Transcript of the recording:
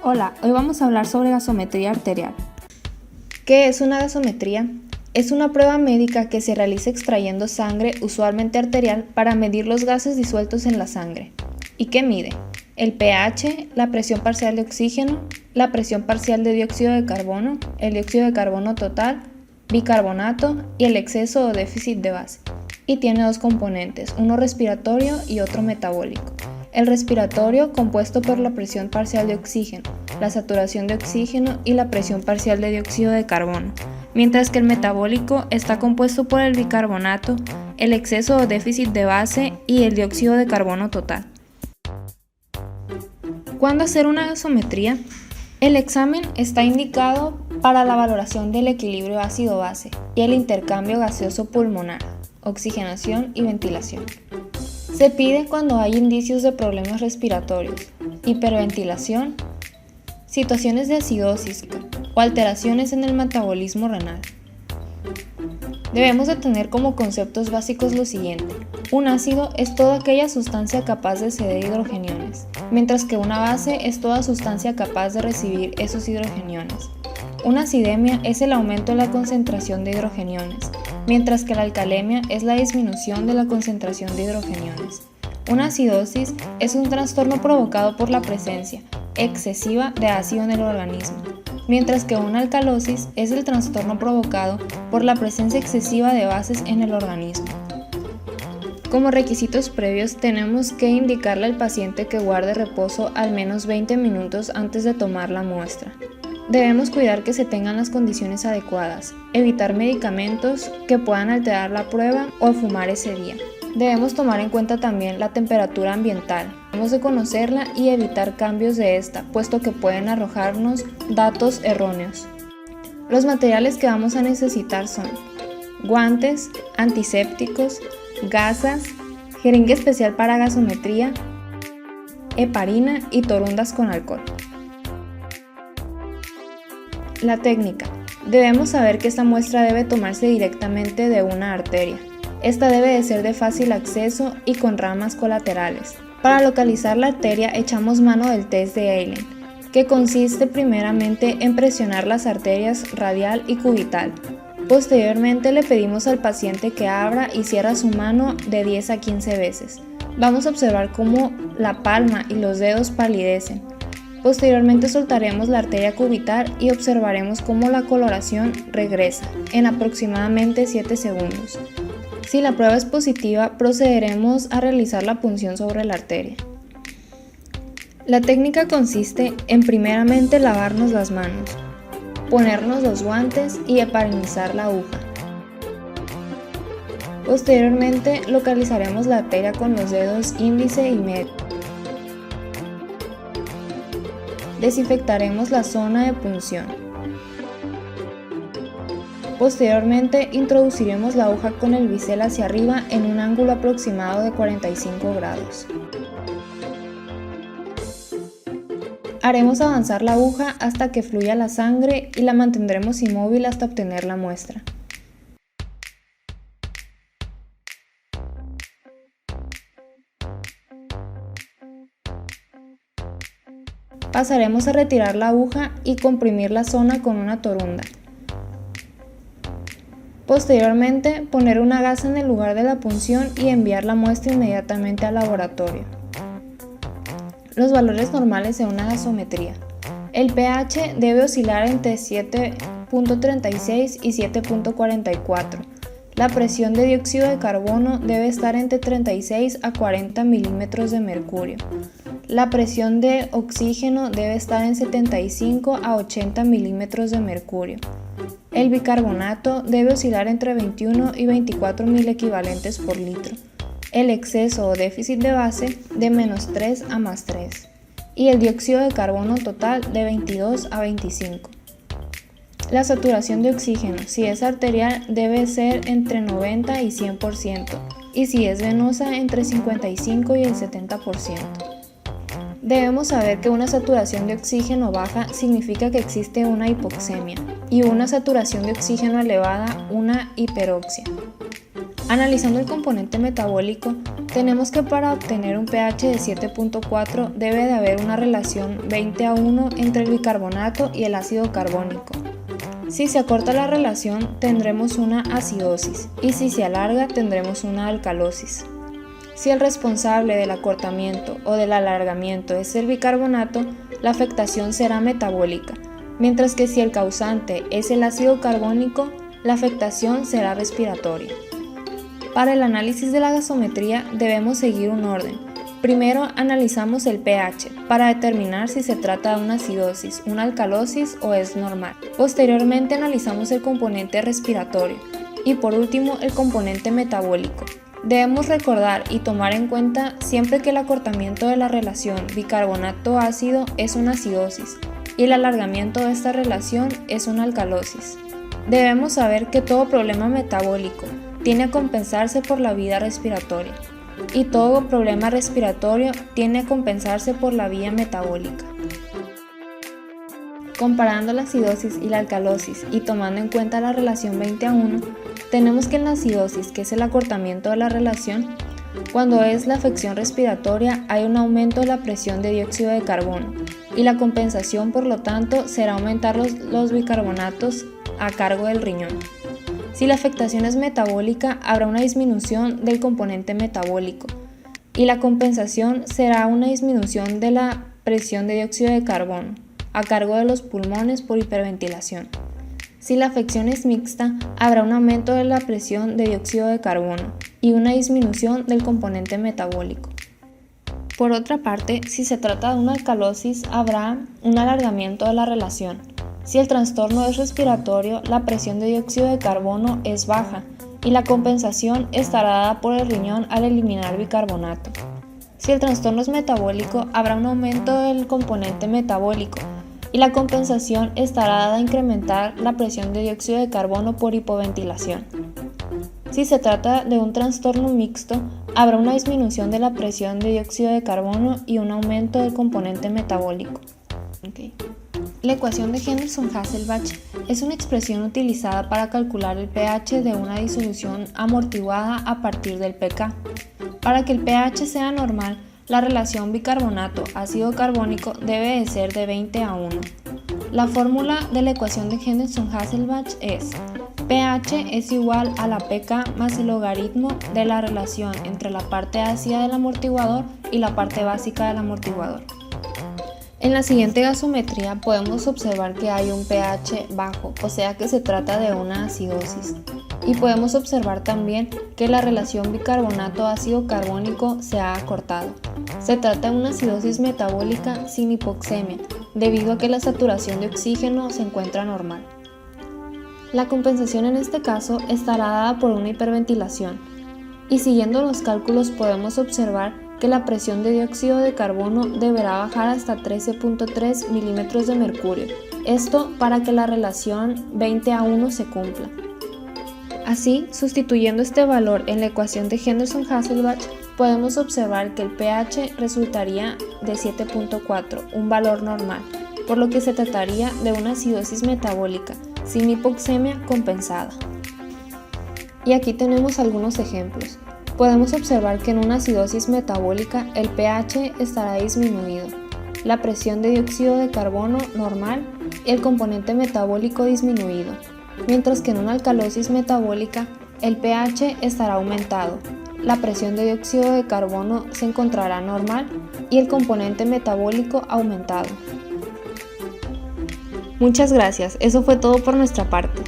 Hola, hoy vamos a hablar sobre gasometría arterial. ¿Qué es una gasometría? Es una prueba médica que se realiza extrayendo sangre, usualmente arterial, para medir los gases disueltos en la sangre. ¿Y qué mide? El pH, la presión parcial de oxígeno, la presión parcial de dióxido de carbono, el dióxido de carbono total, bicarbonato y el exceso o déficit de base. Y tiene dos componentes, uno respiratorio y otro metabólico. El respiratorio, compuesto por la presión parcial de oxígeno, la saturación de oxígeno y la presión parcial de dióxido de carbono, mientras que el metabólico está compuesto por el bicarbonato, el exceso o déficit de base y el dióxido de carbono total. ¿Cuándo hacer una gasometría? El examen está indicado para la valoración del equilibrio ácido-base y el intercambio gaseoso pulmonar, oxigenación y ventilación. Se pide cuando hay indicios de problemas respiratorios, hiperventilación, situaciones de acidosis o alteraciones en el metabolismo renal. Debemos de tener como conceptos básicos lo siguiente. Un ácido es toda aquella sustancia capaz de ceder hidrogeniones, mientras que una base es toda sustancia capaz de recibir esos hidrogeniones. Una acidemia es el aumento de la concentración de hidrogeniones, mientras que la alcalemia es la disminución de la concentración de hidrogeniones. Una acidosis es un trastorno provocado por la presencia excesiva de ácido en el organismo, mientras que una alcalosis es el trastorno provocado por la presencia excesiva de bases en el organismo. Como requisitos previos tenemos que indicarle al paciente que guarde reposo al menos 20 minutos antes de tomar la muestra. Debemos cuidar que se tengan las condiciones adecuadas, evitar medicamentos que puedan alterar la prueba o fumar ese día. Debemos tomar en cuenta también la temperatura ambiental. Debemos de conocerla y evitar cambios de esta, puesto que pueden arrojarnos datos erróneos. Los materiales que vamos a necesitar son guantes, antisépticos, gasas, jeringa especial para gasometría, heparina y torundas con alcohol. La técnica. Debemos saber que esta muestra debe tomarse directamente de una arteria. Esta debe de ser de fácil acceso y con ramas colaterales. Para localizar la arteria echamos mano del test de Allen, que consiste primeramente en presionar las arterias radial y cubital. Posteriormente le pedimos al paciente que abra y cierre su mano de 10 a 15 veces. Vamos a observar cómo la palma y los dedos palidecen. Posteriormente soltaremos la arteria cubital y observaremos cómo la coloración regresa en aproximadamente 7 segundos. Si la prueba es positiva, procederemos a realizar la punción sobre la arteria. La técnica consiste en primeramente lavarnos las manos, ponernos los guantes y heparinizar la aguja. Posteriormente localizaremos la arteria con los dedos índice y medio. Desinfectaremos la zona de punción. Posteriormente introduciremos la aguja con el bisel hacia arriba en un ángulo aproximado de 45 grados. Haremos avanzar la aguja hasta que fluya la sangre y la mantendremos inmóvil hasta obtener la muestra. Pasaremos a retirar la aguja y comprimir la zona con una torunda. Posteriormente, poner una gasa en el lugar de la punción y enviar la muestra inmediatamente al laboratorio. Los valores normales en una gasometría. El pH debe oscilar entre 7.36 y 7.44. La presión de dióxido de carbono debe estar entre 36 a 40 milímetros de mercurio. La presión de oxígeno debe estar en 75 a 80 milímetros de mercurio. El bicarbonato debe oscilar entre 21 y 24 mil equivalentes por litro. El exceso o déficit de base de -3 a +3. Y el dióxido de carbono total de 22 a 25. La saturación de oxígeno, si es arterial, debe ser entre 90 y 100%, y si es venosa, entre 55 y el 70%. Debemos saber que una saturación de oxígeno baja significa que existe una hipoxemia y una saturación de oxígeno elevada, una hiperoxia. Analizando el componente metabólico, tenemos que para obtener un pH de 7.4 debe de haber una relación 20:1 entre el bicarbonato y el ácido carbónico. Si se acorta la relación, tendremos una acidosis, y si se alarga, tendremos una alcalosis. Si el responsable del acortamiento o del alargamiento es el bicarbonato, la afectación será metabólica, mientras que si el causante es el ácido carbónico, la afectación será respiratoria. Para el análisis de la gasometría debemos seguir un orden. Primero analizamos el pH para determinar si se trata de una acidosis, una alcalosis o es normal. Posteriormente analizamos el componente respiratorio y por último el componente metabólico. Debemos recordar y tomar en cuenta siempre que el acortamiento de la relación bicarbonato-ácido es una acidosis y el alargamiento de esta relación es una alcalosis. Debemos saber que todo problema metabólico tiene a compensarse por la vía respiratoria y todo problema respiratorio tiene a compensarse por la vía metabólica. Comparando la acidosis y la alcalosis y tomando en cuenta la relación 20:1, tenemos que en la acidosis, que es el acortamiento de la relación, cuando es la afección respiratoria hay un aumento de la presión de dióxido de carbono y la compensación por lo tanto será aumentar los bicarbonatos a cargo del riñón. Si la afectación es metabólica, habrá una disminución del componente metabólico y la compensación será una disminución de la presión de dióxido de carbono a cargo de los pulmones por hiperventilación. Si la afección es mixta, habrá un aumento de la presión de dióxido de carbono y una disminución del componente metabólico. Por otra parte, si se trata de una alcalosis, habrá un alargamiento de la relación. Si el trastorno es respiratorio, la presión de dióxido de carbono es baja y la compensación estará dada por el riñón al eliminar bicarbonato. Si el trastorno es metabólico, habrá un aumento del componente metabólico y la compensación estará dada a incrementar la presión de dióxido de carbono por hipoventilación. Si se trata de un trastorno mixto, habrá una disminución de la presión de dióxido de carbono y un aumento del componente metabólico. La ecuación de Henderson-Hasselbalch es una expresión utilizada para calcular el pH de una disolución amortiguada a partir del pK. Para que el pH sea normal, la relación bicarbonato-ácido carbónico debe de ser de 20:1. La fórmula de la ecuación de Henderson-Hasselbalch es pH es igual a la pK más el logaritmo de la relación entre la parte ácida del amortiguador y la parte básica del amortiguador. En la siguiente gasometría podemos observar que hay un pH bajo, o sea que se trata de una acidosis. Y podemos observar también que la relación bicarbonato-ácido carbónico se ha acortado. Se trata de una acidosis metabólica sin hipoxemia, debido a que la saturación de oxígeno se encuentra normal. La compensación en este caso estará dada por una hiperventilación. Y siguiendo los cálculos podemos observar que la presión de dióxido de carbono deberá bajar hasta 13.3 milímetros de mercurio, esto para que la relación 20:1 se cumpla. Así, sustituyendo este valor en la ecuación de Henderson-Hasselbalch, podemos observar que el pH resultaría de 7.4, un valor normal, por lo que se trataría de una acidosis metabólica sin hipoxemia compensada. Y aquí tenemos algunos ejemplos. Podemos observar que en una acidosis metabólica el pH estará disminuido, la presión de dióxido de carbono normal y el componente metabólico disminuido, mientras que en una alcalosis metabólica el pH estará aumentado, la presión de dióxido de carbono se encontrará normal y el componente metabólico aumentado. Muchas gracias, eso fue todo por nuestra parte.